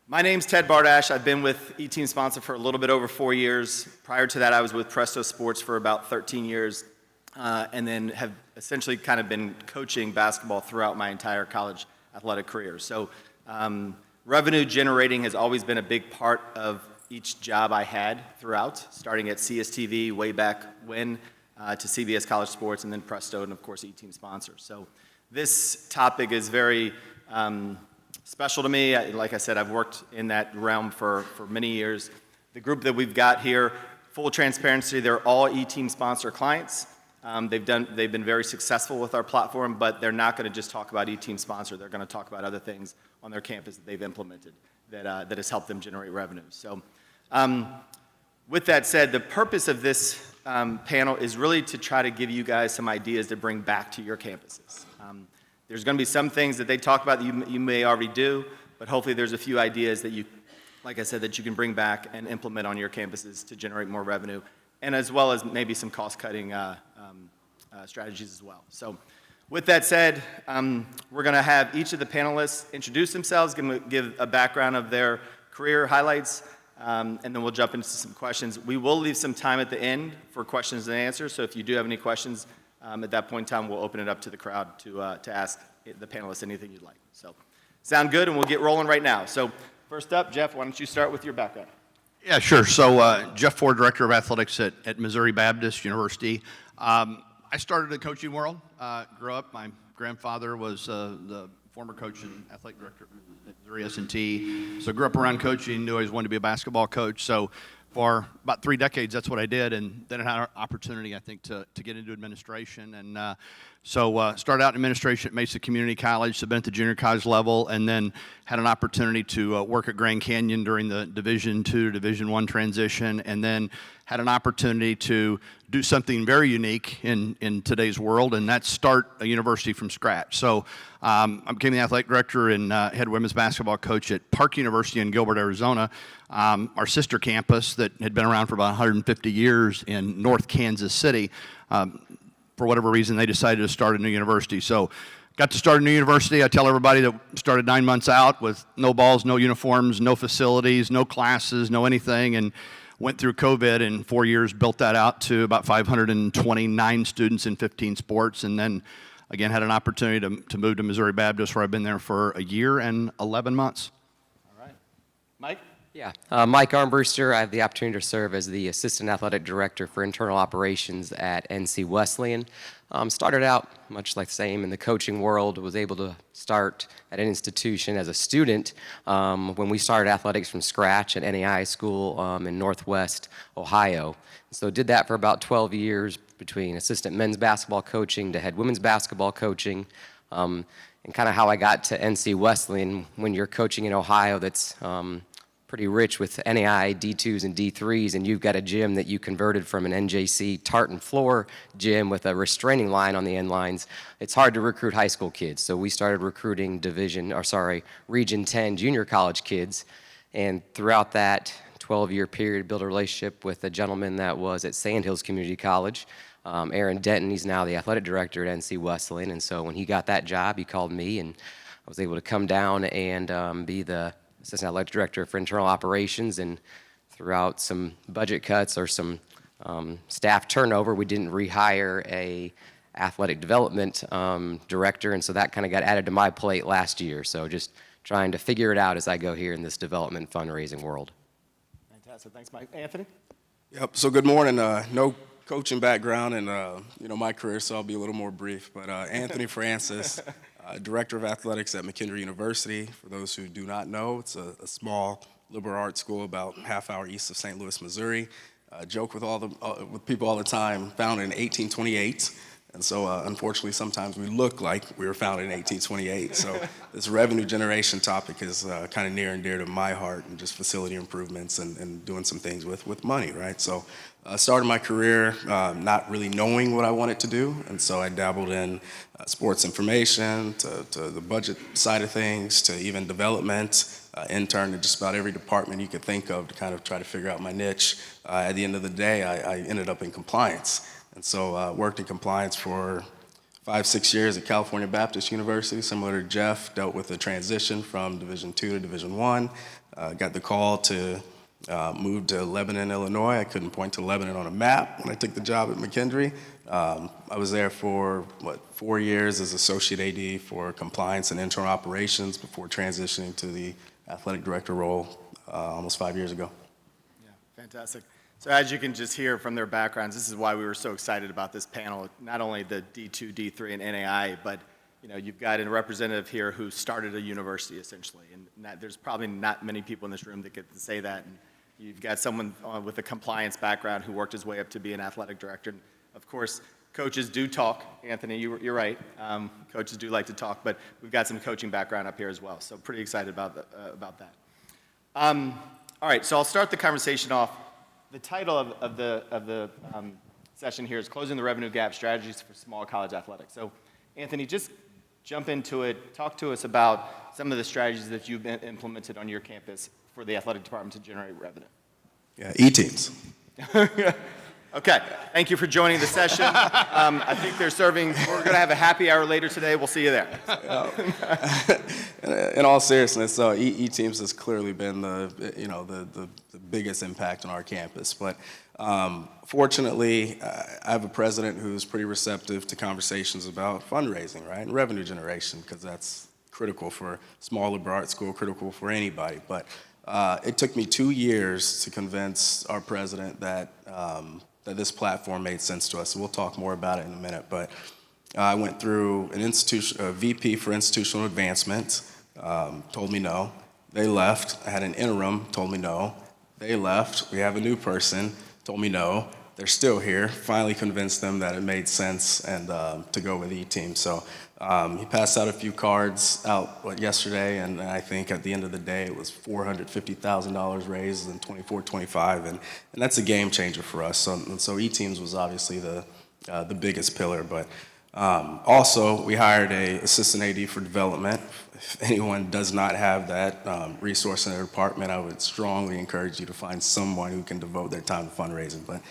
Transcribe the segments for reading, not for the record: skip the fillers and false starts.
My name's Ted Bardash. I've been with E-Team Sponsor for a little bit over 4 years. Prior to that, I was with Presto Sports for about 13 years, and then have essentially kind of been coaching basketball throughout my entire college athletic career. So revenue generating has always been a big part of each job I had throughout, starting at CSTV way back when, to CBS College Sports, and then Presto, and of course E-Team Sponsor. So this topic is very special to me. Like I said, I've worked in that realm for many years. The group that we've got here, full transparency, they're all E-Team Sponsor clients. They've been very successful with our platform, but they're not going to just talk about E-Team Sponsor. They're going to talk about other things on their campus that they've implemented that has helped them generate revenue. So with that said, the purpose of this panel is really to try to give you guys some ideas to bring back to your campuses. There's going to be some things that they talk about that you may already do, but hopefully there's a few ideas that you, like I said, that you can bring back and implement on your campuses to generate more revenue, and as well as maybe some cost-cutting strategies as well. So with that said, we're going to have each of the panelists introduce themselves, give a background of their career highlights, and then we'll jump into some questions. We will leave some time at the end for questions and answers, so if you do have any questions, at that point in time, we'll open it up to the crowd to ask the panelists anything you'd like. So, sound good? And we'll get rolling right now. So, first up, Jeff, why don't you start with your background? Yeah, sure. So, Jeff Fore, Director of Athletics at Missouri Baptist University. I started in the coaching world. Grew up. My grandfather was the former coach and athletic director at Missouri S&T. So, grew up around coaching. Knew I always wanted to be a basketball coach. So, for about 3 decades, that's what I did, and then I had an opportunity, I think, to get into administration, and so started out in administration at Mesa Community College, so been at the junior college level, and then had an opportunity to work at Grand Canyon during the Division II to Division I transition, and then had an opportunity to do something very unique in today's world, and that's start a university from scratch. So I became the athletic director and head women's basketball coach at Park University in Gilbert, Arizona, our sister campus that had been around for about 150 years in North Kansas City. For whatever reason, they decided to start a new university. So got to start a new university. I tell everybody that started 9 months out with no balls, no uniforms, no facilities, no classes, no anything, and went through COVID in 4 years, built that out to about 529 students in 15 sports, and then again had an opportunity to move to Missouri Baptist, where I've been there for a year and 11 months. All right. Mike? Yeah, Mike Armbruster. I have the opportunity to serve as the Assistant Athletic Director for Internal Operations at NC Wesleyan. Started out much like the same in the coaching world, was able to start at an institution as a student when we started athletics from scratch at NAI school in Northwest Ohio. So did that for about 12 years, between assistant men's basketball coaching to head women's basketball coaching, and kind of how I got to NC Wesleyan. When you're coaching in Ohio, that's pretty rich with NAI D2s and D3s, and you've got a gym that you converted from an NJC tartan floor gym with a restraining line on the end lines. It's hard to recruit high school kids, so we started recruiting Region 10 junior college kids, and throughout that 12-year period, built a relationship with a gentleman that was at Sandhills Community College, Aaron Denton. He's now the athletic director at NC Wesleyan, and so when he got that job, he called me, and I was able to come down and be the Assistant Athletic Director for Internal Operations, and throughout some budget cuts or some staff turnover, we didn't rehire a athletic development director, and so that kind of got added to my plate last year. So just trying to figure it out as I go here in this development fundraising world. Fantastic. Thanks, Mike. Anthony? Yep. So good morning. No coaching background in my career, so I'll be a little more brief. But Anthony Francis. Director of Athletics at McKendree University. For those who do not know, it's a small liberal arts school about half hour east of St. Louis, Missouri. Joke with with people all the time, founded in 1828. And so unfortunately, sometimes we look like we were founded in 1828. So this revenue generation topic is kind of near and dear to my heart, and just facility improvements and doing some things with money, right? So I started my career not really knowing what I wanted to do, and so I dabbled in sports information, to the budget side of things, to even development, interned in just about every department you could think of to kind of try to figure out my niche. At the end of the day, I ended up in compliance. And so worked in compliance for 5-6 years at California Baptist University, similar to Jeff, dealt with the transition from Division II to Division I. Got the call to move to Lebanon, Illinois. I couldn't point to Lebanon on a map when I took the job at McKendree. I was there for, 4 years as Associate AD for Compliance and Internal Operations before transitioning to the Athletic Director role almost 5 years ago. Yeah, fantastic. So as you can just hear from their backgrounds, this is why we were so excited about this panel, not only the D2, D3, and NAI, but you've got a representative here who started a university essentially, and there's probably not many people in this room that get to say that. And you've got someone with a compliance background who worked his way up to be an athletic director. And of course, coaches do talk. Anthony, you're right. Coaches do like to talk, but we've got some coaching background up here as well. So pretty excited about that. All right, so I'll start the conversation off. The title of the session here is Closing the Revenue Gap, Strategies for Small College Athletics. So Anthony, just jump into it. Talk to us about some of the strategies that you've implemented on your campus for the athletic department to generate revenue. Yeah, E-teams. Okay, thank you for joining the session. I think they're serving, we're going to have a happy hour later today. We'll see you there. In all seriousness, E-teams has clearly been the biggest impact on our campus. But fortunately, I have a president who's pretty receptive to conversations about fundraising, right, and revenue generation, because that's critical for small liberal arts school, critical for anybody. But it took me 2 years to convince our president that this platform made sense to us. So we'll talk more about it in a minute. But I went through a VP for institutional advancement, told me no. They left. I had an interim, told me no. They left. We have a new person, told me no. They're still here. Finally convinced them that it made sense and to go with E-team. So he passed out a few cards yesterday, and I think at the end of the day it was $450,000 raised in 24-25, and that's a game changer for us. So E-teams was obviously the biggest pillar, but also we hired a assistant AD for development. If anyone does not have that resource in their department, I would strongly encourage you to find someone who can devote their time to fundraising. But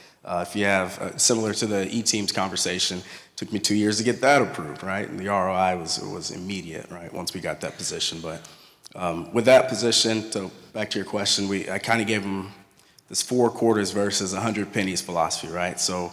if you have, similar to the E-teams conversation, took me 2 years to get that approved, right? And the ROI was immediate, right, once we got that position. But with that position, back to your question, I kind of gave them this 4 quarters versus 100 pennies philosophy, right? So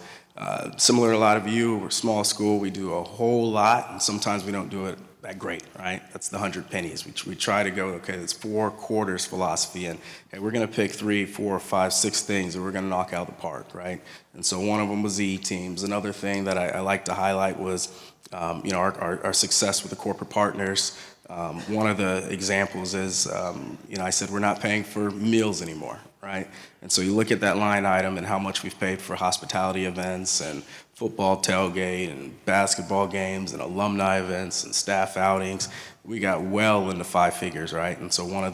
similar to a lot of you, we're a small school, we do a whole lot, and sometimes we don't do it that great, right? That's the 100 pennies. We try to go, okay, it's 4 quarters philosophy, and hey, we're gonna pick 3, 4, 5, 6 things that we're gonna knock out the park, right? And so one of them was E-teams. Another thing that I like to highlight was, our success with the corporate partners. One of the examples is, I said we're not paying for meals anymore, right? And so you look at that line item and how much we've paid for hospitality events and football tailgate and basketball games and alumni events and staff outings. We got well into 5 figures, right? And so one of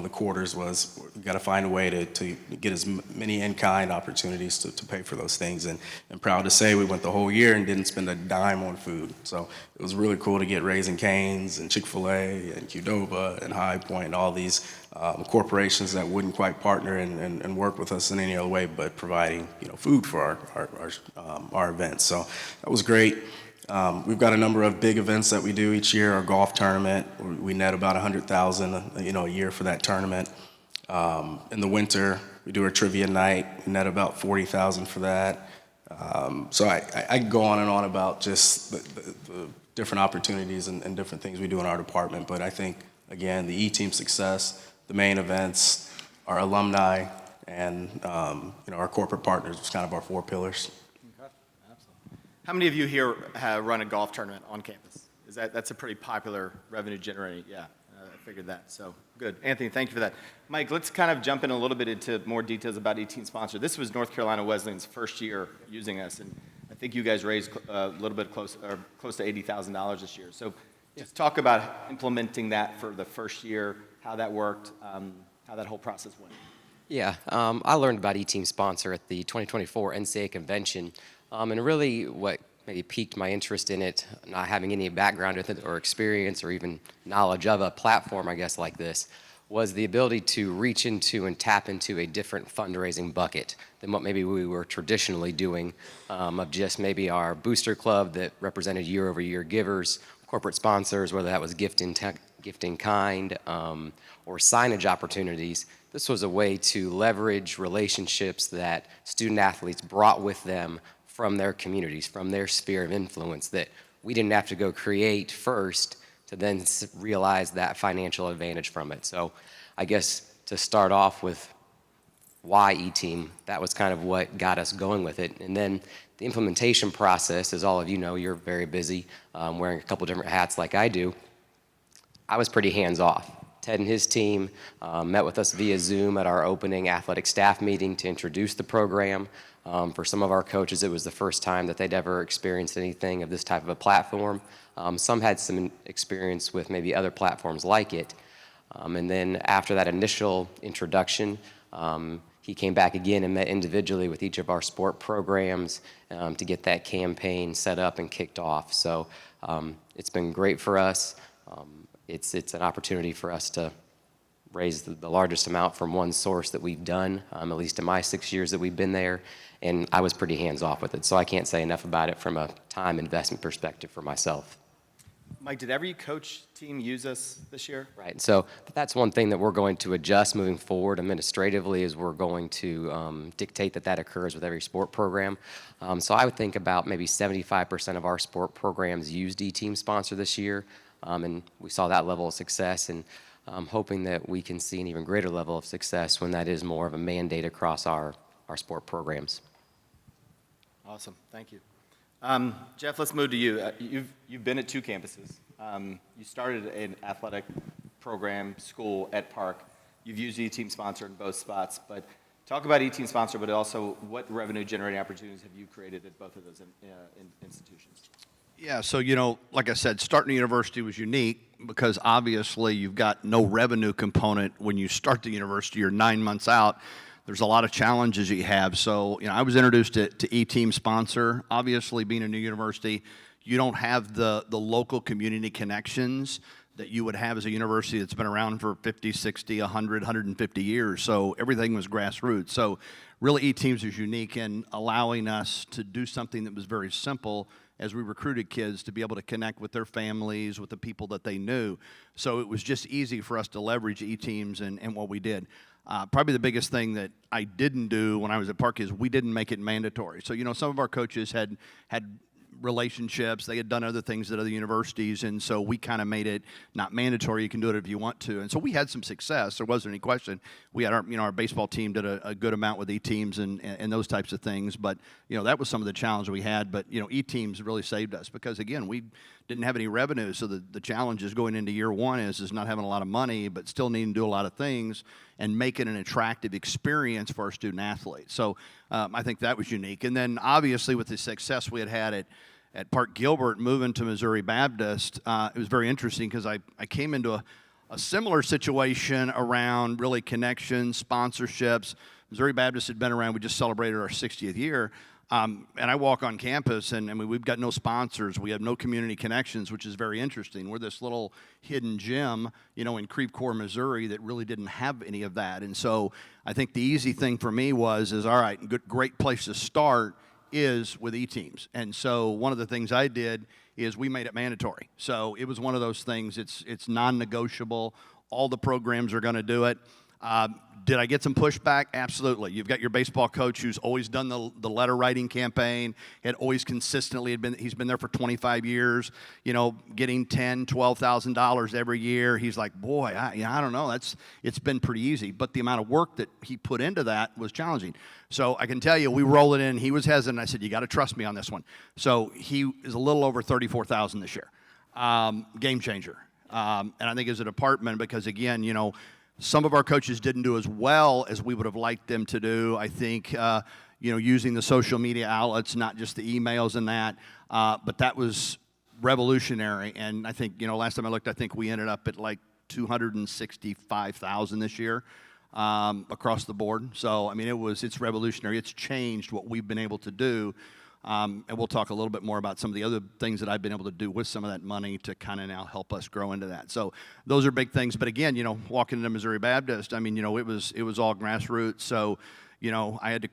the quarters was we got to find a way to get as many in-kind opportunities to pay for those things. And I'm proud to say we went the whole year and didn't spend a dime on food. So it was really cool to get Raising Cane's and Chick-fil-A and Qdoba and High Point and all these corporations that wouldn't quite partner and work with us in any other way, but providing food for our events. So that was great. We've got a number of big events that we do each year. Our golf tournament, we net about $100,000 a year for that tournament. In the winter, we do our trivia night. We net about $40,000 for that. So I can go on and on about just the different opportunities and different things we do in our department. But I think again, the E-team success, the main events, our alumni, and our corporate partners was kind of our 4 pillars. How many of you here have run a golf tournament on campus? That's a pretty popular revenue generating? Yeah, I figured that. So good. Anthony, thank you for that. Mike, let's kind of jump in a little bit into more details about E-team sponsor. This was North Carolina Wesleyan's first year using us, and I think you guys raised a little bit close to $80,000 this year. So just talk about implementing that for the first year, how that worked, how that whole process went. Yeah, I learned about E-team sponsor at the 2024 NCAA convention. And really what maybe piqued my interest in it, not having any background with it or experience or even knowledge of a platform, I guess, like this, was the ability to reach into and tap into a different fundraising bucket than what maybe we were traditionally doing, of just maybe our booster club that represented year-over-year givers, corporate sponsors, whether that was gift in kind, or signage opportunities. This was a way to leverage relationships that student athletes brought with them from their communities, from their sphere of influence, that we didn't have to go create first to then realize that financial advantage from it. So I guess to start off with why E-Team, that was kind of what got us going with it. And then the implementation process, as all of you know, you're very busy, wearing a couple different hats like I do. I was pretty hands-off. Ted and his team met with us via Zoom at our opening athletic staff meeting to introduce the program. For some of our coaches, it was the first time that they'd ever experienced anything of this type of a platform. Some had some experience with maybe other platforms like it. And then after that initial introduction, he came back again and met individually with each of our sport programs to get that campaign set up and kicked off. So it's been great for us. It's an opportunity for us to raise the largest amount from one source that we've done, at least in my 6 years that we've been there. And I was pretty hands-off with it, so I can't say enough about it from a time investment perspective for myself. Mike, did every coach team use us this year? Right, so that's one thing that we're going to adjust moving forward administratively, is we're going to dictate that occurs with every sport program. So I would think about maybe 75% of our sport programs used E-Team Sponsor this year, and we saw that level of success, and I'm hoping that we can see an even greater level of success when that is more of a mandate across our sport programs. Awesome, thank you. Jeff, let's move to you. You've been at 2 campuses. You started an athletic program school at Park. You've used E-Team Sponsor in both spots, but talk about E-Team Sponsor, but also what revenue generating opportunities have you created at both of those institutions? Yeah, so, like I said, starting a university was unique because obviously you've got no revenue component when you start the university. You're 9 months out. There's a lot of challenges you have. So, I was introduced to E-Team Sponsor. Obviously, being a new university, you don't have the local community connections that you would have as a university that's been around for 50, 60, 100, 150 years. So everything was grassroots. So really, E-Teams is unique in allowing us to do something that was very simple as we recruited kids to be able to connect with their families, with the people that they knew. So it was just easy for us to leverage E-Teams and what we did. Probably the biggest thing that I didn't do when I was at Park is we didn't make it mandatory. So, some of our coaches had relationships. They had done other things at other universities, and so we kind of made it not mandatory. You can do it if you want to. And so we had some success. There wasn't any question. We had our baseball team did a good amount with E-Teams and those types of things. But, that was some of the challenge we had. But, E-Teams really saved us because, again, we didn't have any revenue. So the challenge is going into year one is not having a lot of money, but still needing to do a lot of things and make it an attractive experience for our student athletes. So I think that was unique. And then obviously with the success we had at Park Gilbert, moving to Missouri Baptist, it was very interesting because I came into a similar situation around really connections, sponsorships. Missouri Baptist had been around. We just celebrated our 60th year. And I walk on campus, and we've got no sponsors. We have no community connections, which is very interesting. We're this little hidden gem, in Creve Coeur, Missouri, that really didn't have any of that. And so I think the easy thing for me was all right, great place to start is with E-Teams. And so one of the things I did is we made it mandatory. So it was one of those things, it's non-negotiable. All the programs are going to do it. Did I get some pushback? Absolutely. You've got your baseball coach who's always done the letter writing campaign, had always consistently he's been there for 25 years, getting $10,000, $12,000 every year. He's like, boy, I don't know. It's been pretty easy. But the amount of work that he put into that was challenging. So I can tell you, we roll it in. He was hesitant. I said, you got to trust me on this one. So he is a little over $34,000 this year. Game changer. And I think as a department, because again, some of our coaches didn't do as well as we would have liked them to do. I think, using the social media outlets, not just the emails and that, but that was revolutionary. And I think, last time I looked, I think we ended up at like 265,000 this year across the board. So, it's revolutionary. It's changed what we've been able to do. And we'll talk a little bit more about some of the other things that I've been able to do with some of that money to kind of now help us grow into that. So those are big things. But again, walking into Missouri Baptist, I mean, it was all grassroots. So, I had to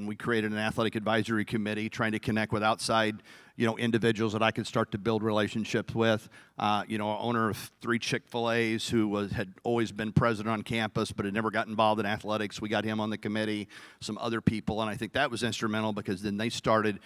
we created an athletic advisory committee trying to connect with outside, individuals that I could start to build relationships with. Owner of 3 Chick-fil-A's who had always been president on campus but had never got involved in athletics. We got him on the committee, some other people, and I think that was instrumental because then they started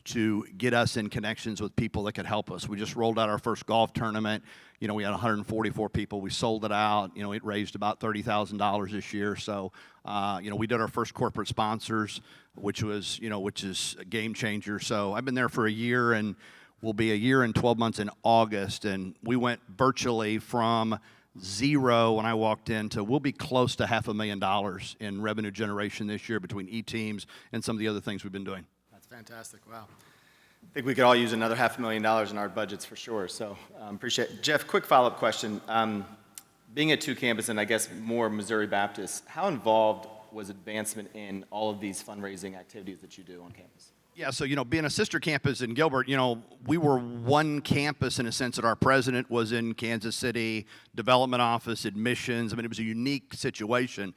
to get us in connections with people that could help us. We just rolled out our first golf tournament. We had 144 people. We sold it out. It raised about $30,000 this year. So, we did our first corporate sponsors, which is a game changer. So I've been there for a year, and we'll be a year and 12 months in August. And we went virtually from zero when I walked in to we'll be close to $500,000 in revenue generation this year between e-teams and some of the other things we've been doing. That's fantastic. Wow. I think we could all use another $500,000 in our budgets for sure. So appreciate it. Jeff, quick follow-up question. Being at 2 campuses and I guess more Missouri Baptist, how involved was advancement in all of these fundraising activities that you do on campus? Yeah, so, being a sister campus in Gilbert, we were one campus in a sense that our president was in Kansas City, development office, admissions. I mean, it was a unique situation.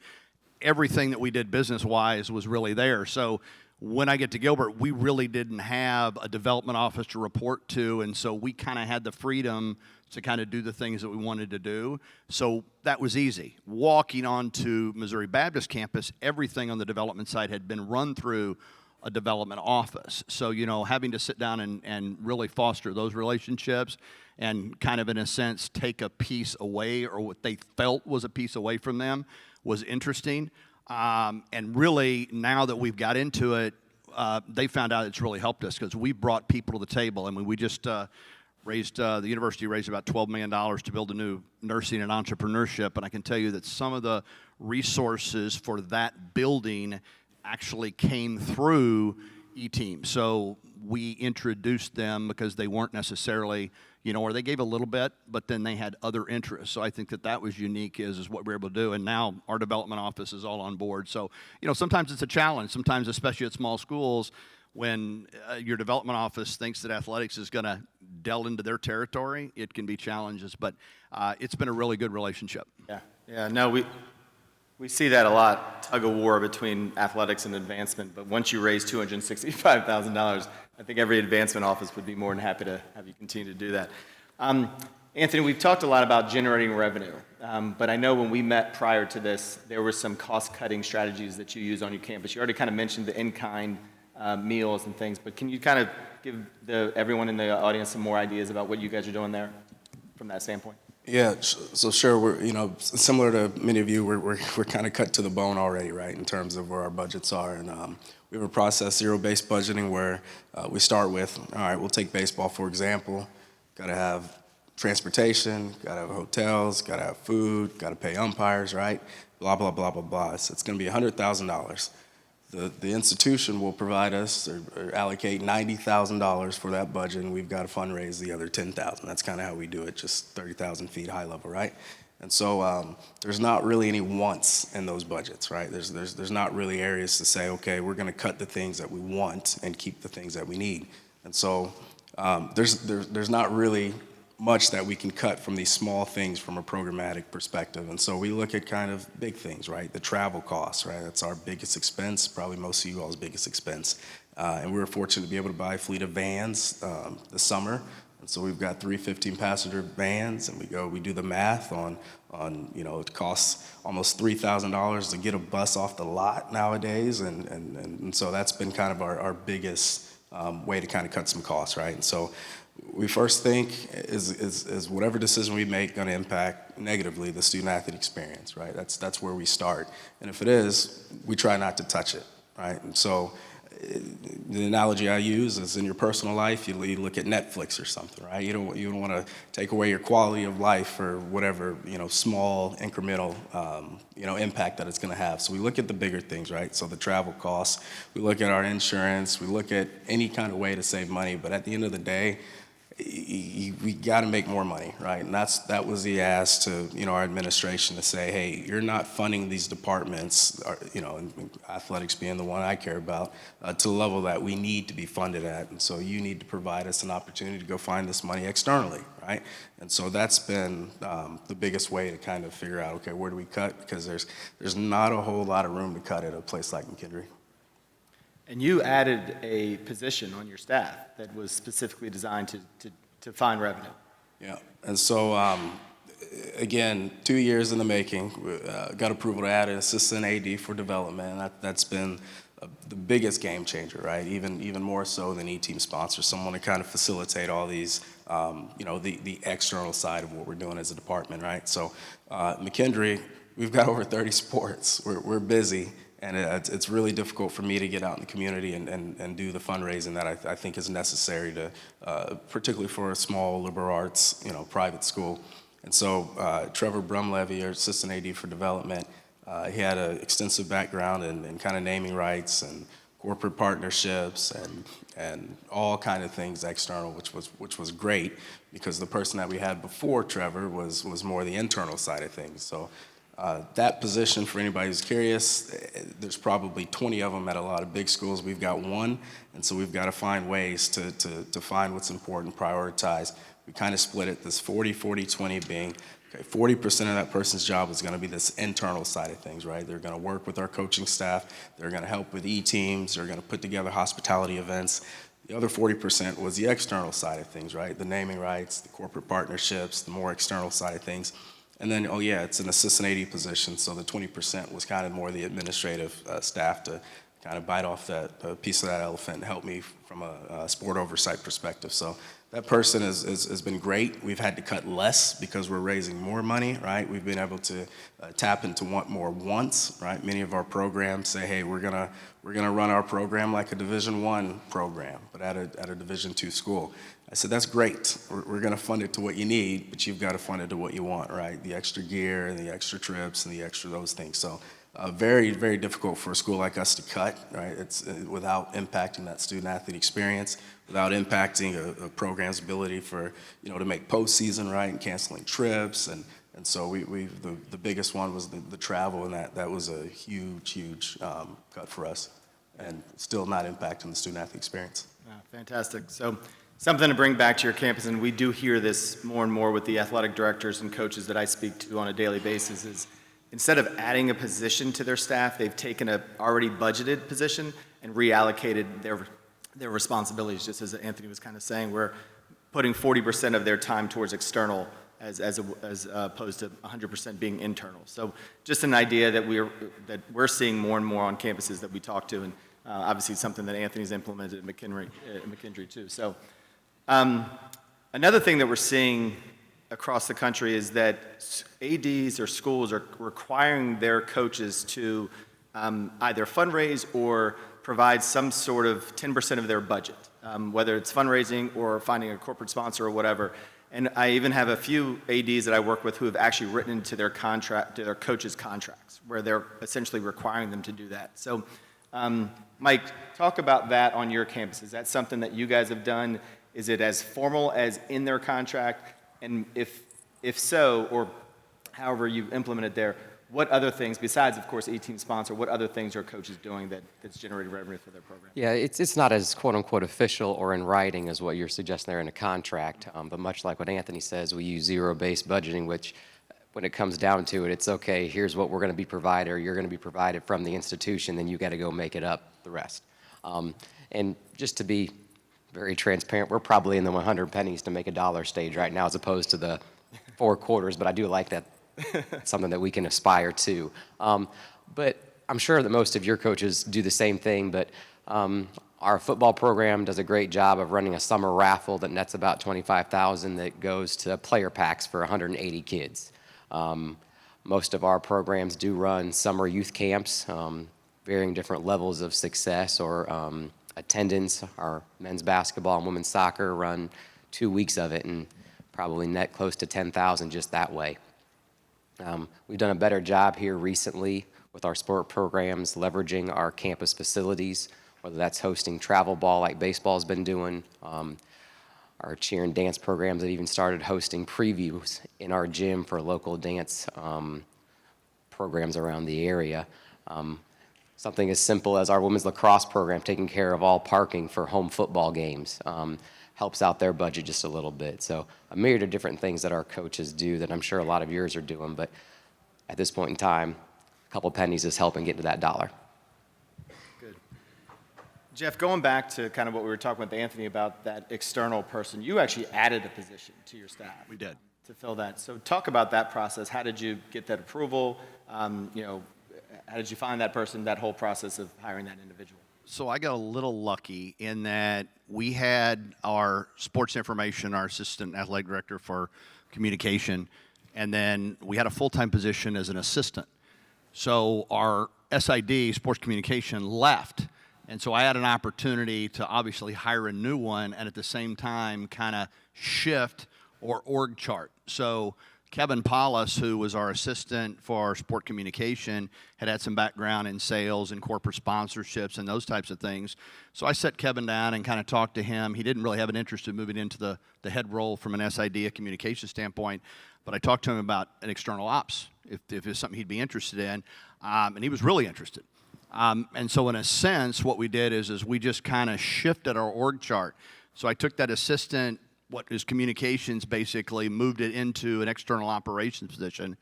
Everything that we did business-wise was really there. So when I get to Gilbert, we really didn't have a development office to report to, and so we kind of had the freedom to kind of do the things that we wanted to do. So that was easy. Walking onto Missouri Baptist campus, everything on the development side had been run through a development office. So, having to sit down and really foster those relationships and kind of, in a sense, take a piece away or what they felt was a piece away from them was interesting. And really, now that we've got into it, they found out it's really helped us because we brought people to the table. I mean, we just the university raised about $12 million to build a new nursing and entrepreneurship. And I can tell you that some of the resources for that building actually came through E-Team. So we introduced them because they weren't necessarily, or they gave a little bit, but then they had other interests. So I think that was unique is what we're able to do. And now our development office is all on board. So, sometimes it's a challenge. Sometimes, especially at small schools, when your development office thinks that athletics is going to delve into their territory, it can be challenges. But it's been a really good relationship. Yeah. No, we see that a lot, tug of war between athletics and advancement. But once you raise $265,000, I think every advancement office would be more than happy to have you continue to do that. Anthony, we've talked a lot about generating revenue, but I know when we met prior to this, there were some cost-cutting strategies that you use on your campus. You already kind of mentioned the in-kind meals and things, but can you kind of give everyone in the audience some more ideas about what you guys are doing there from that standpoint? Yeah, so sure, we're, similar to many of you, we're kind of cut to the bone already, right, in terms of where our budgets are. And we have a process, zero-based budgeting, where we start with, all right, we'll take baseball, for example. Got to have transportation, got to have hotels, got to have food, got to pay umpires, right, blah, blah, blah, blah, blah. So it's going to be $100,000. The institution will provide us or allocate $90,000 for that budget, and we've got to fundraise the other $10,000. That's kind of how we do it, just 30,000 feet high level, right? And so there's not really any wants in those budgets, right? There's not really areas to say, okay, we're going to cut the things that we want and keep the things that we need. And so there's not really much that we can cut from these small things from a programmatic perspective. And so we look at kind of big things, right? The travel costs, right? That's our biggest expense, probably most of you all's biggest expense. And we were fortunate to be able to buy a fleet of vans this summer. And so we've got 3 15-passenger vans, and we do the math on it costs almost $3,000 to get a bus off the lot nowadays. And so that's been kind of our biggest way to kind of cut some costs, right? And so we first think is whatever decision we make going to impact negatively the student-athlete experience, right? That's where we start. And if it is, we try not to touch it, right? And so the analogy I use is in your personal life, you look at Netflix or something, right? You don't want to take away your quality of life for whatever, small incremental, impact that it's going to have. So we look at the bigger things, right? So the travel costs, we look at our insurance, we look at any kind of way to save money. But at the end of the day, we got to make more money, right? And that was the ask to, our administration to say, hey, you're not funding these departments, and athletics being the one I care about, to the level that we need to be funded at. And so you need to provide us an opportunity to go find this money externally, right? And so that's been the biggest way to kind of figure out, okay, where do we cut? Because there's not a whole lot of room to cut at a place like McKendree. And you added a position on your staff that was specifically designed to find revenue. Yeah, and so, again, 2 years in the making, got approval to add an assistant AD for development, and that's been the biggest game changer, right? Even more so than E-team sponsors, someone to kind of facilitate all these, the external side of what we're doing as a department, right? So, McKendree, we've got over 30 sports. We're busy. And it's really difficult for me to get out in the community and do the fundraising that I think is necessary to, particularly for a small liberal arts, private school. And so Trevor Brumlevy, our assistant AD for development, he had an extensive background in kind of naming rights and corporate partnerships and all kind of things external, which was great because the person that we had before Trevor was more the internal side of things. So. That position, for anybody who's curious, there's probably 20 of them at a lot of big schools. We've got one, and so we've got to find ways to find what's important, prioritize. We kind of split it, this 40-40-20 being, okay, 40% of that person's job is going to be this internal side of things, right? They're going to work with our coaching staff. They're going to help with E-teams. They're going to put together hospitality events. The other 40% was the external side of things, right? The naming rights, the corporate partnerships, the more external side of things. And then, it's an assistant AD position, so the 20% was kind of more the administrative staff to kind of bite off that piece of that elephant and help me from a sport oversight perspective. So that person has been great. We've had to cut less because we're raising more money, right? We've been able to tap into want more wants, right? Many of our programs say, hey, we're gonna run our program like a Division I program, but at a Division II school. I said, that's great. We're going to fund it to what you need, but you've got to fund it to what you want, right? The extra gear and the extra trips and the extra those things. So very, very difficult for a school like us to cut, right? It's without impacting that student-athlete experience, without impacting a program's ability for, to make postseason, right, and canceling trips. And so the biggest one was the travel, and that was a huge cut for us, and still not impacting the student-athlete experience. Fantastic. So something to bring back to your campus, and we do hear this more and more with the athletic directors and coaches that I speak to on a daily basis, is instead of adding a position to their staff, they've taken a already budgeted position and reallocated their responsibilities, just as Anthony was kind of saying. We're putting 40% of their time towards external as opposed to 100% being internal. So just an idea that we're seeing more and more on campuses that we talk to, and obviously something that Anthony's implemented at McKendree too. So another thing that we're seeing across the country is that ADs or schools are requiring their coaches to either fundraise or provide some sort of 10% of their budget, whether it's fundraising or finding a corporate sponsor or whatever. And I even have a few ADs that I work with who have actually written into their contract, to their coaches' contracts, where they're essentially requiring them to do that. So, Mike, talk about that on your campus. Is that something that you guys have done? Is it as formal as in their contract? And if so, or however you implement it there, what other things, besides, of course, E-team sponsor, what other things are coaches doing that's generating revenue for their program? Yeah, it's not as quote-unquote official or in writing as what you're suggesting there in a contract, but much like what Anthony says, we use zero-based budgeting, which when it comes down to it, it's okay, here's what we're going to be provided, or you're going to be provided from the institution, then you got to go make it up the rest. And just to be very transparent, we're probably in the 100 pennies to make a dollar stage right now as opposed to the 4 quarters, but I do like that. Something that we can aspire to. But I'm sure that most of your coaches do the same thing, but our football program does a great job of running a summer raffle that nets about $25,000 that goes to player packs for 180 kids. Most of our programs do run summer youth camps, varying different levels of success or attendance. Our men's basketball and women's soccer run 2 weeks of it and probably net close to $10,000 just that way. We've done a better job here recently with our sport programs, leveraging our campus facilities, whether that's hosting travel ball like baseball's been doing. Our our cheer and dance programs have even started hosting previews in our gym for local dance programs around the area. Something as simple as our women's lacrosse program taking care of all parking for home football games helps out their budget just a little bit. So a myriad of different things that our coaches do that I'm sure a lot of yours are doing, but at this point in time, a couple pennies is helping get to that dollar. Good. Jeff, going back to kind of what we were talking with Anthony about that external person, you actually added a position to your staff. We did. To fill that. So talk about that process. How did you get that approval? How did you find that person, that whole process of hiring that individual? So I got a little lucky in that we had our sports information, our assistant athletic director for communication, and then we had a full-time position as an assistant. So our SID, sports communication, left. And so I had an opportunity to obviously hire a new one and at the same time kind of shift or org chart. So Kevin Paulus, who was our assistant for sport communication, had some background in sales and corporate sponsorships and those types of things. So I set Kevin down and kind of talked to him. He didn't really have an interest in moving into the head role from an SID, a communication standpoint, but I talked to him about an external ops, if it's something he'd be interested in, and he was really interested. And so in a sense, what we did is we just kind of shifted our org chart. So I took that assistant, what is communications, basically moved it into an external operations position.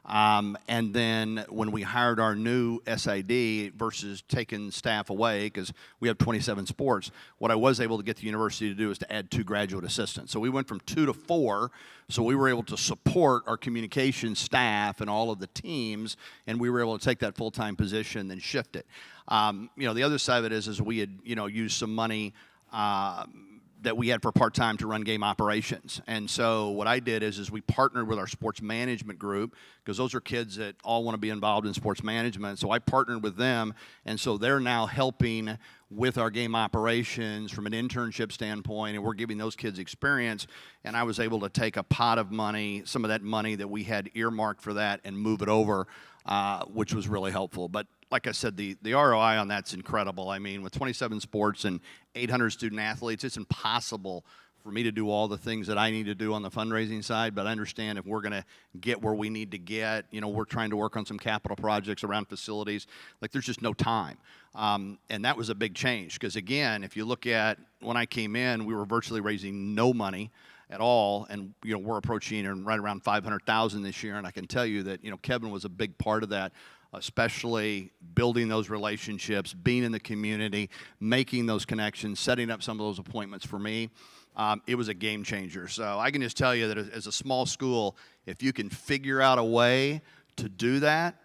And then when we hired our new SID versus taking staff away, because we have 27 sports, what I was able to get the university to do is to add 2 graduate assistants. So we went from 2 to 4, so we were able to support our communications staff and all of the teams, and we were able to take that full-time position and then shift it. The other side of it is we had, used some money that we had for part-time to run game operations. And so what I did is we partnered with our sports management group, because those are kids that all want to be involved in sports management. So I partnered with them, and so they're now helping with our game operations from an internship standpoint, and we're giving those kids experience. And I was able to take a pot of money, some of that money that we had earmarked for that, and move it over, which was really helpful. But like I said, the ROI on that's incredible. I mean, with 27 sports and 800 student athletes, it's impossible for me to do all the things that I need to do on the fundraising side, but I understand if we're going to get where we need to get, we're trying to work on some capital projects around facilities, like there's just no time. And that was a big change, because again, if you look at when I came in, we were virtually raising no money at all, and we're approaching right around 500,000 this year, and I can tell you that Kevin was a big part of that, especially building those relationships, being in the community, making those connections, setting up some of those appointments for me. It was a game changer. So I can just tell you that as a small school, if you can figure out a way to do that,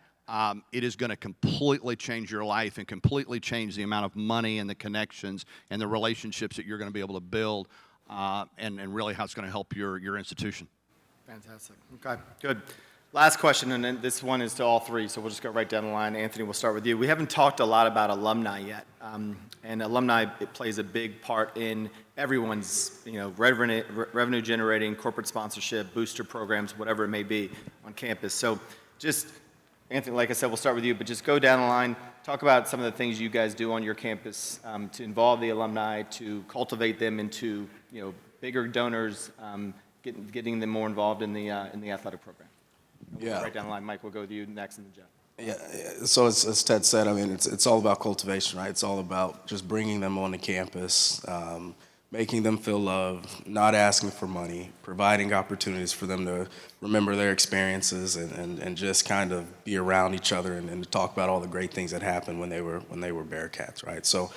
it is going to completely change your life and completely change the amount of money and the connections and the relationships that you're going to be able to build, and really how it's going to help your institution. Fantastic. Okay, good. Last question, and then this one is to all three, so we'll just go right down the line. Anthony, we'll start with you. We haven't talked a lot about alumni yet, and alumni, it plays a big part in everyone's revenue generating, corporate sponsorship, booster programs, whatever it may be on campus. So just, Anthony, like I said, we'll start with you, but just go down the line, talk about some of the things you guys do on your campus to involve the alumni, to cultivate them into bigger donors, getting them more involved in the athletic program. We'll go right down the line. Mike, we'll go with you next, and then Jeff. Yeah. So as Ted said, I mean, it's all about cultivation, right? It's all about just bringing them onto campus, making them feel loved, not asking for money, providing opportunities for them to remember their experiences and just kind of be around each other and to talk about all the great things that happened when they were Bearcats, right? So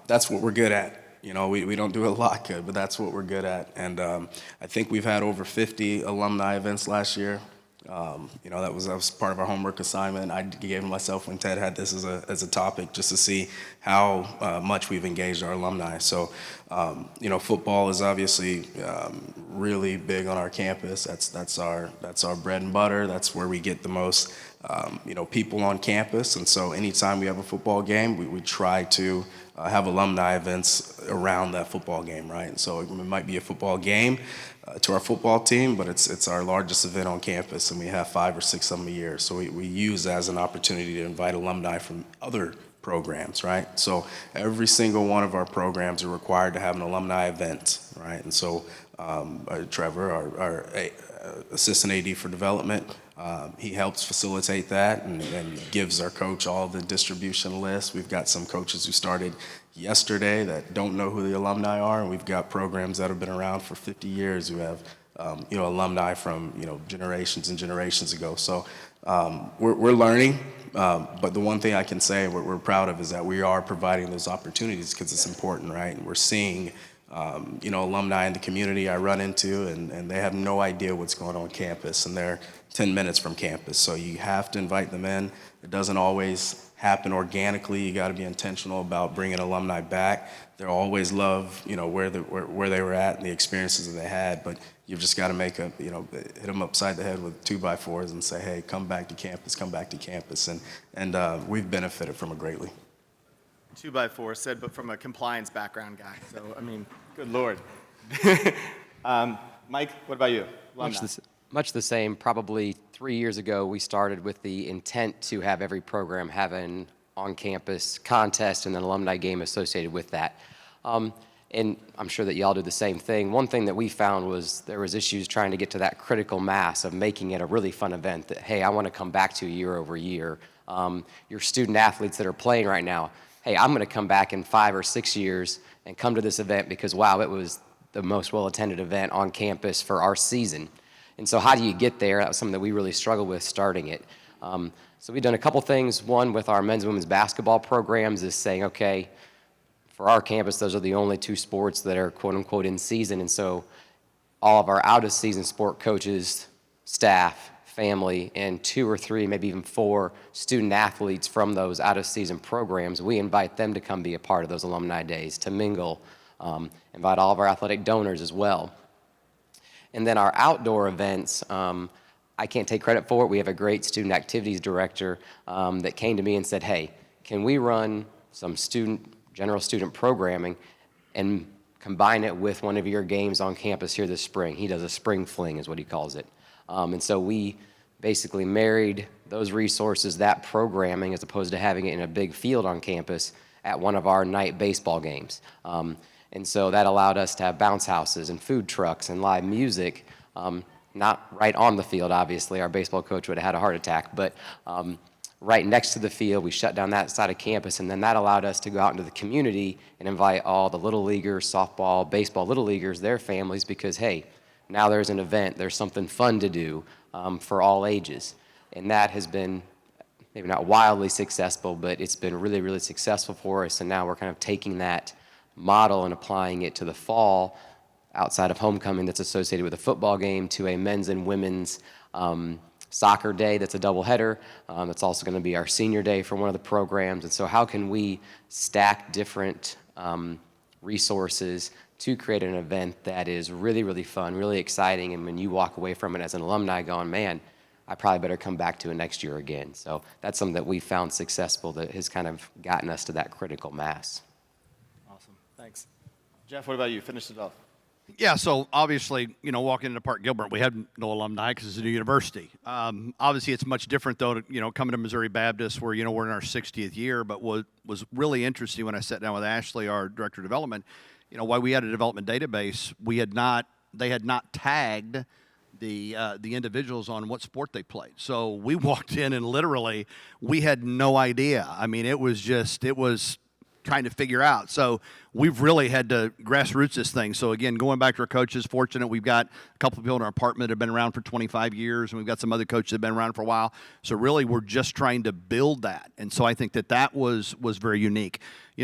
that's what we're good at. We don't do a lot good, but that's what we're good at. And I think we've had over 50 alumni events last year. That was part of our homework assignment. I gave myself when Ted had this as a topic, just to see how much we've engaged our alumni. So, football is obviously really big on our campus. That's our bread and butter. That's where we get the most people on campus. And so, anytime we have a football game, we try to have alumni events around that football game, right? And so it might be a football game to our football team, but it's our largest event on campus, and we have 5 or 6 of them a year. So we use that as an opportunity to invite alumni from other programs, right? So every single one of our programs are required to have an alumni event, right? And so Trevor, our assistant AD for development, he helps facilitate that and gives our coach all the distribution lists. We've got some coaches who started yesterday that don't know who the alumni are, and we've got programs that have been around for 50 years who have alumni from generations and generations ago. So we're learning, but the one thing I can say we're proud of is that we are providing those opportunities because it's important, right? And we're seeing alumni in the community I run into, and they have no idea what's going on campus, and they're 10 minutes from campus. So you have to invite them in. It doesn't always happen organically. You got to be intentional about bringing alumni back. They'll always love, where they were at and the experiences that they had, but you've just got to hit them upside the head with 2x4s and say, hey, come back to campus, and we've benefited from it greatly. 2x4 said, but from a compliance background guy. So, I mean, good Lord. Mike, what about you? Much the same. Probably 3 years ago, we started with the intent to have every program have an on-campus contest and an alumni game associated with that. And I'm sure that y'all do the same thing. One thing that we found was there was issues trying to get to that critical mass of making it a really fun event that, hey, I want to come back to year over year. Your student athletes that are playing right now, hey, I'm going to come back in 5 or 6 years and come to this event because, wow, it was the most well-attended event on campus for our season. And so how do you get there? That was something that we really struggled with starting it. So we've done a couple things. One, with our men's and women's basketball programs is saying, okay, for our campus, those are the only 2 sports that are quote-unquote in season. And so all of our out-of-season sport coaches, staff, family, and 2 or 3, maybe even 4 student athletes from those out-of-season programs, we invite them to come be a part of those alumni days, to mingle, invite all of our athletic donors as well. And then our outdoor events, I can't take credit for it. We have a great student activities director that came to me and said, hey, can we run some general student programming and combine it with one of your games on campus here this spring? He does a spring fling is what he calls it. And so we basically married those resources, that programming, as opposed to having it in a big field on campus, at one of our night baseball games. And so that allowed us to have bounce houses and food trucks and live music, not right on the field, obviously. Our baseball coach would have had a heart attack, but right next to the field. We shut down that side of campus, and then that allowed us to go out into the community and invite all the little leaguers, softball, baseball little leaguers, their families, because, hey, now there's an event, there's something fun to do for all ages. And that has been maybe not wildly successful, but it's been really, really successful for us. And now we're kind of taking that model and applying it to the fall outside of homecoming that's associated with a football game to a men's and women's soccer day that's a doubleheader. That's also going to be our senior day for one of the programs. And so how can we stack different resources to create an event that is really, really fun, really exciting, and when you walk away from it as an alumni going, man, I probably better come back to it next year again. So that's something that we found successful that has kind of gotten us to that critical mass. Awesome. Thanks. Jeff, what about you? Finish it off. Yeah, so obviously, walking into Park Gilbert, we had no alumni because it's a new university. Obviously, it's much different, though, coming to Missouri Baptist where, we're in our 60th year. But what was really interesting when I sat down with Ashley, our director of development, while we had a development database, they had not tagged the individuals on what sport they played. So we walked in and literally we had no idea. I mean, it was trying to figure out. So we've really had to grassroots this thing. So again, going back to our coaches, fortunate we've got a couple of people in our apartment that have been around for 25 years, and we've got some other coaches that have been around for a while. So really we're just trying to build that. And so I think that was very unique.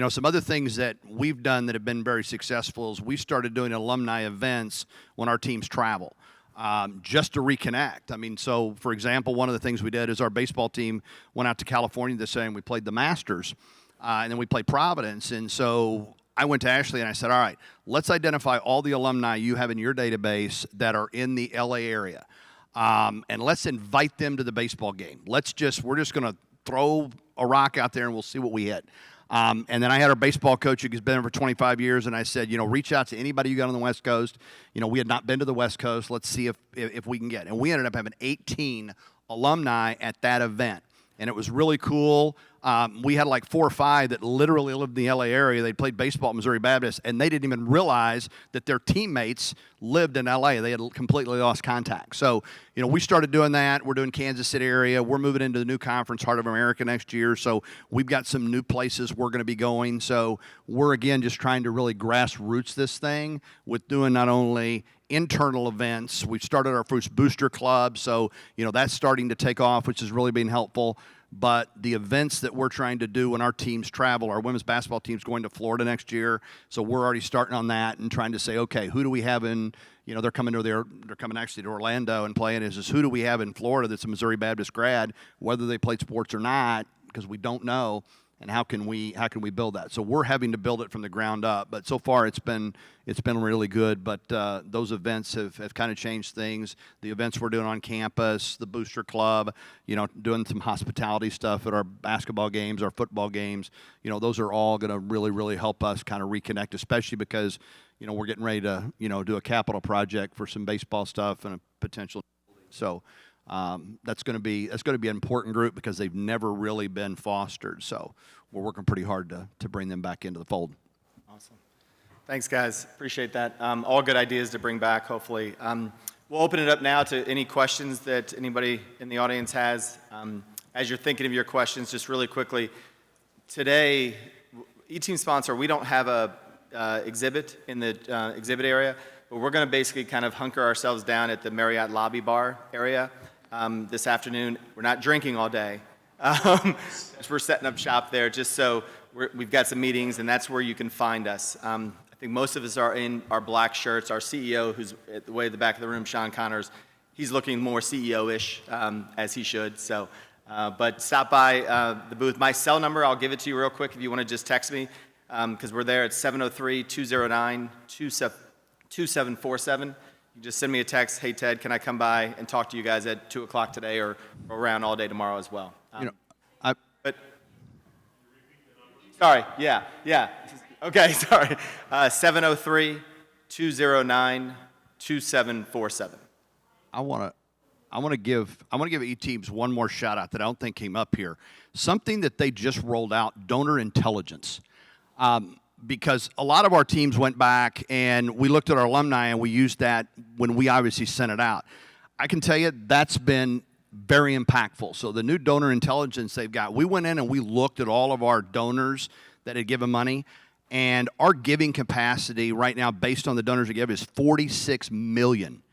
Some other things that we've done that have been very successful is we started doing alumni events when our teams travel. Just to reconnect. I mean, so for example, one of the things we did is our baseball team went out to California this day and we played the Masters. And then we played Providence. And so I went to Ashley and I said, all right, let's identify all the alumni you have in your database that are in the LA area. And let's invite them to the baseball game. We're just going to throw a rock out there and we'll see what we hit. And then I had our baseball coach who's been there for 25 years, and I said, reach out to anybody you got on the West Coast. We had not been to the West Coast. Let's see if we can get. And we ended up having 18 alumni at that event. And it was really cool. We had like 4 or 5 that literally lived in the LA area. They played baseball at Missouri Baptist, and they didn't even realize that their teammates lived in LA. They had completely lost contact. So, we started doing that. We're doing Kansas City area. We're moving into the new conference, Heart of America, next year. So we've got some new places we're going to be going. So we're, again, just trying to really grassroots this thing with doing not only internal events. We've started our first booster club, so that's starting to take off, which has really been helpful. But the events that we're trying to do when our teams travel, our women's basketball team's going to Florida next year, so we're already starting on that and trying to say, okay, who do we have in? They're coming actually to Orlando and playing. Is who do we have in Florida that's a Missouri Baptist grad, whether they played sports or not, because we don't know. And how can we build that? So we're having to build it from the ground up. But so far it's been really good. But those events have kind of changed things. The events we're doing on campus, the booster club, doing some hospitality stuff at our basketball games, our football games. Those are all going to really, really help us kind of reconnect, especially because we're getting ready to do a capital project for some baseball stuff and a potential. So. That's going to be an important group because they've never really been fostered. So we're working pretty hard to bring them back into the fold. Awesome. Thanks, guys. Appreciate that. All good ideas to bring back, hopefully. We'll open it up now to any questions that anybody in the audience has. As you're thinking of your questions, just really quickly, today, E-Team sponsor, we don't have a exhibit in the exhibit area, but we're going to basically kind of hunker ourselves down at the Marriott lobby bar area. This afternoon. We're not drinking all day. We're setting up shop there just so we've got some meetings, and that's where you can find us. I think most of us are in our black shirts. Our CEO, who's way at the back of the room, Sean Connors, he's looking more CEO-ish, as he should. So, but stop by the booth. My cell number, I'll give it to you real quick if you want to just text me, because we're there at 703-209-2747. Just send me a text, hey, Ted, can I come by and talk to you guys at 2 o'clock today or around all day tomorrow as well? Sorry, yeah. Okay, sorry. 703-209-2747. I want to give E-Teams one more shout out that I don't think came up here. Something that they just rolled out, donor intelligence. Because a lot of our teams went back and we looked at our alumni and we used that when we obviously sent it out. I can tell you that's been very impactful. So the new donor intelligence they've got, we went in and we looked at all of our donors that had given money, and our giving capacity right now based on the donors that give is 46 million.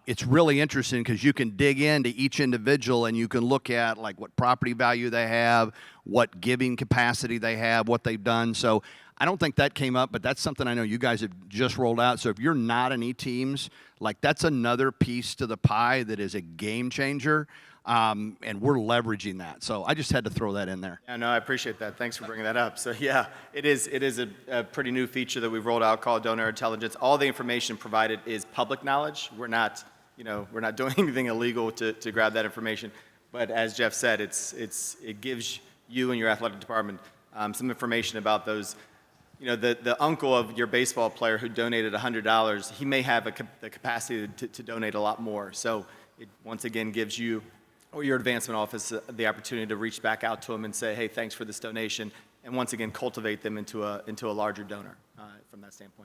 It's really interesting because you can dig into each individual and you can look at like what property value they have, what giving capacity they have, what they've done. So I don't think that came up, but that's something I know you guys have just rolled out. So if you're not in E-Teams, like that's another piece to the pie that is a game changer, and we're leveraging that. So I just had to throw that in there. Yeah, no, I appreciate that. Thanks for bringing that up. So yeah, it is a pretty new feature that we've rolled out called Donor Intelligence. All the information provided is public knowledge. We're not doing anything illegal to grab that information. But as Jeff said, it gives you and your athletic department some information about those. The uncle of your baseball player who donated $100, he may have the capacity to donate a lot more. So it once again gives you or your advancement office the opportunity to reach back out to them and say, hey, thanks for this donation, and once again cultivate them into a larger donor from that standpoint.